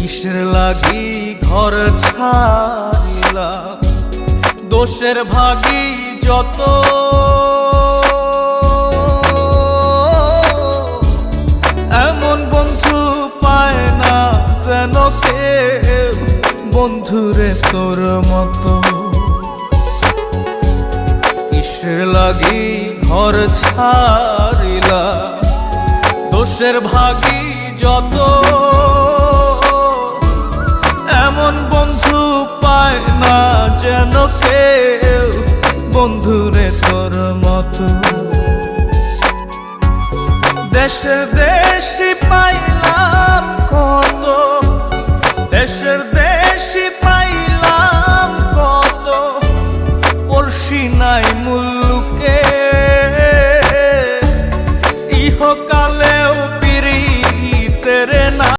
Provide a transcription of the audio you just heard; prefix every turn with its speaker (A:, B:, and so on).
A: কিসের লাগি ঘর ছাড়িলাম, দোষের ভাগী যত। এমন বন্ধু পায় না যেন কেউ, বন্ধুরে তোর মতো। কিসের লাগি ঘর ছাড়িলাম, দোষের ভাগী যত। এমন বন্ধু পায় না যেন কেউ, বন্ধুরে তোর মতো। দেশের দেশি পাই